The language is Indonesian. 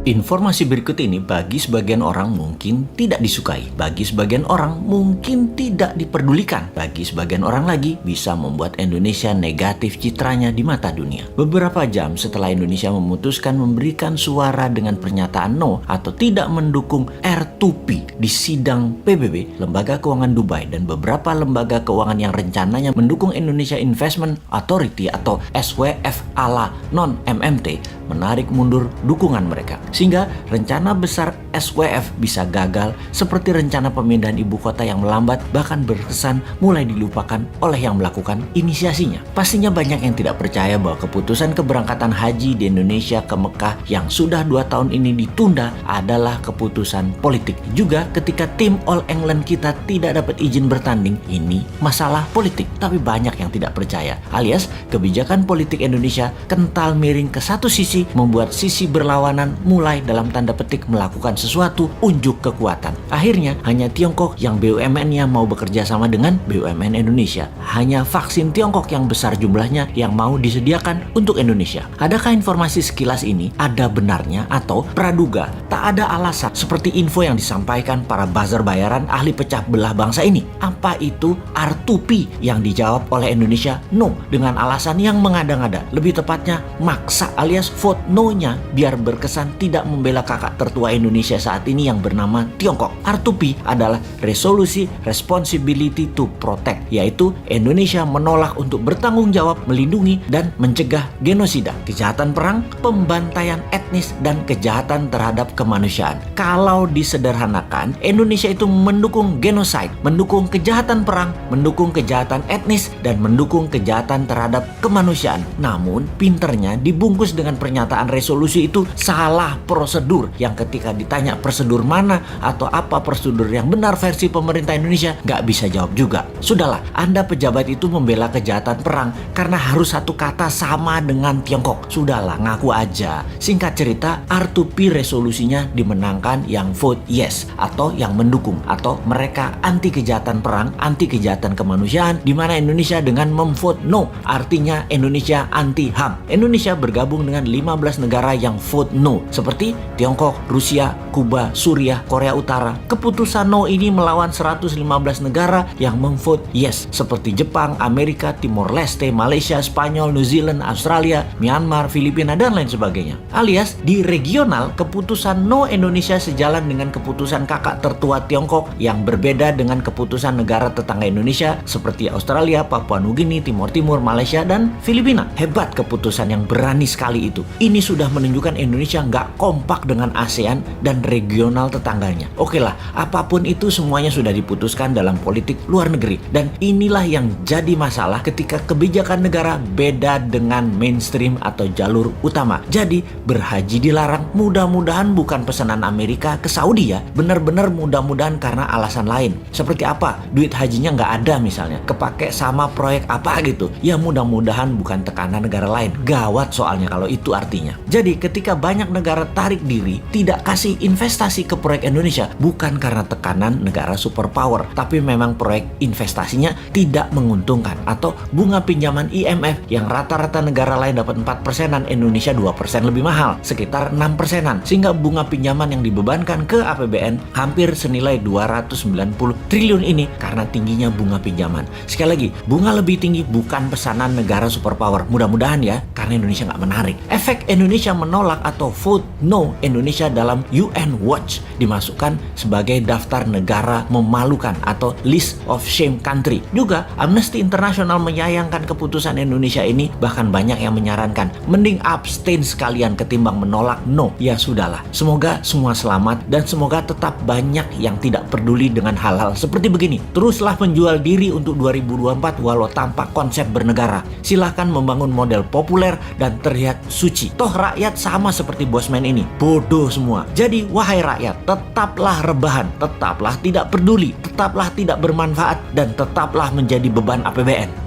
Informasi berikut ini bagi sebagian orang mungkin tidak disukai, bagi sebagian orang mungkin tidak diperdulikan, bagi sebagian orang lagi bisa membuat Indonesia negatif citranya di mata dunia. Beberapa jam setelah Indonesia memutuskan memberikan suara dengan pernyataan no atau tidak mendukung R2P di sidang PBB, Lembaga Keuangan Dubai dan beberapa lembaga keuangan yang rencananya mendukung Indonesia Investment Authority atau SWF ala non-MMT menarik mundur dukungan mereka. Sehingga rencana besar SWF bisa gagal seperti rencana pemindahan ibu kota yang melambat bahkan berkesan mulai dilupakan oleh yang melakukan inisiasinya. Pastinya banyak yang tidak percaya bahwa keputusan keberangkatan haji di Indonesia ke Mekah yang sudah 2 tahun ini ditunda adalah keputusan politik. Juga ketika tim All England kita tidak dapat izin bertanding, ini masalah politik. Tapi banyak yang tidak percaya, alias kebijakan politik Indonesia kental miring ke satu sisi membuat sisi berlawanan mulai dalam tanda petik melakukan sesuatu unjuk kekuatan. Akhirnya hanya Tiongkok yang BUMN-nya mau bekerja sama dengan BUMN Indonesia. Hanya vaksin Tiongkok yang besar jumlahnya yang mau disediakan untuk Indonesia. Adakah informasi sekilas ini ada benarnya atau praduga tak ada alasan seperti info yang disampaikan para buzzer bayaran ahli pecah belah bangsa ini? Apa itu R2P yang dijawab oleh Indonesia no dengan alasan yang mengada-ngada, lebih tepatnya maksa alias vote no-nya biar berkesan tidak membela kakak tertua Indonesia saat ini yang bernama Tiongkok. R2P adalah Resolusi Responsibility to Protect, yaitu Indonesia menolak untuk bertanggung jawab, melindungi, dan mencegah genosida, kejahatan perang, pembantaian etnis, dan kejahatan terhadap kemanusiaan. Kalau disederhanakan, Indonesia itu mendukung genocide, mendukung kejahatan perang, mendukung kejahatan etnis, dan mendukung kejahatan terhadap kemanusiaan. Namun, pinternya dibungkus dengan pernyataan resolusi itu salah prosedur, yang ketika ditanya prosedur mana atau apa prosedur yang benar versi pemerintah Indonesia nggak bisa jawab juga. Sudahlah, Anda pejabat itu membela kejahatan perang karena harus satu kata sama dengan Tiongkok. Sudahlah, ngaku aja. Singkat cerita, R2P resolusinya dimenangkan yang vote yes atau yang mendukung, atau mereka anti kejahatan perang, anti kejahatan kemanusiaan, di mana Indonesia dengan memvote no artinya Indonesia anti HAM. Indonesia bergabung dengan 15 negara yang vote no seperti Tiongkok, Rusia, Kuba, Suriah, Korea Utara. Keputusan no ini melawan 115 negara yang memvote yes seperti Jepang, Amerika, Timor Leste, Malaysia, Spanyol, New Zealand, Australia, Myanmar, Filipina, dan lain sebagainya. Alias di regional, keputusan no Indonesia sejalan dengan keputusan kakak tertua Tiongkok yang berbeda dengan keputusan negara tetangga Indonesia seperti Australia, Papua Nugini, Timor Timur, Malaysia, dan Filipina. Hebat keputusan yang berani sekali itu. Ini sudah menunjukkan Indonesia nggak kompak dengan ASEAN dan regional tetangganya. Oke lah, apapun itu semuanya sudah diputuskan dalam politik luar negeri. Dan inilah yang jadi masalah ketika kebijakan negara beda dengan mainstream atau jalur utama. Jadi berhaji dilarang, mudah-mudahan bukan pesanan Amerika ke Saudi ya. Benar-benar mudah-mudahan karena alasan lain. Seperti apa? Duit hajinya nggak ada misalnya. Kepake sama proyek apa gitu. Ya mudah-mudahan bukan tekanan negara lain. Gawat soalnya kalau itu artinya. Jadi ketika banyak negara tarik diri, tidak kasih investasi ke proyek Indonesia, bukan karena tekanan negara superpower, tapi memang proyek investasinya tidak menguntungkan, atau bunga pinjaman IMF yang rata-rata negara lain dapat 4%-an, Indonesia 2% lebih mahal, sekitar 6%-an, sehingga bunga pinjaman yang dibebankan ke APBN hampir senilai 290 triliun ini karena tingginya bunga pinjaman. Sekali lagi, bunga lebih tinggi bukan pesanan negara superpower, mudah-mudahan ya, karena Indonesia nggak menarik. Efek Indonesia menolak atau vote no Indonesia dalam UN Watch dimasukkan sebagai daftar negara memalukan atau list of shame country. Juga Amnesty International menyayangkan keputusan Indonesia ini, bahkan banyak yang menyarankan mending abstain sekalian ketimbang menolak no. Ya sudahlah, semoga semua selamat dan semoga tetap banyak yang tidak peduli dengan hal-hal seperti begini. Teruslah menjual diri untuk 2024 walau tanpa konsep bernegara. Silahkan membangun model populer dan terlihat suci. Toh rakyat sama seperti bosman ini, bodoh semua. Jadi wahai rakyat, tetaplah rebahan, tetaplah tidak peduli, tetaplah tidak bermanfaat, dan tetaplah menjadi beban APBN.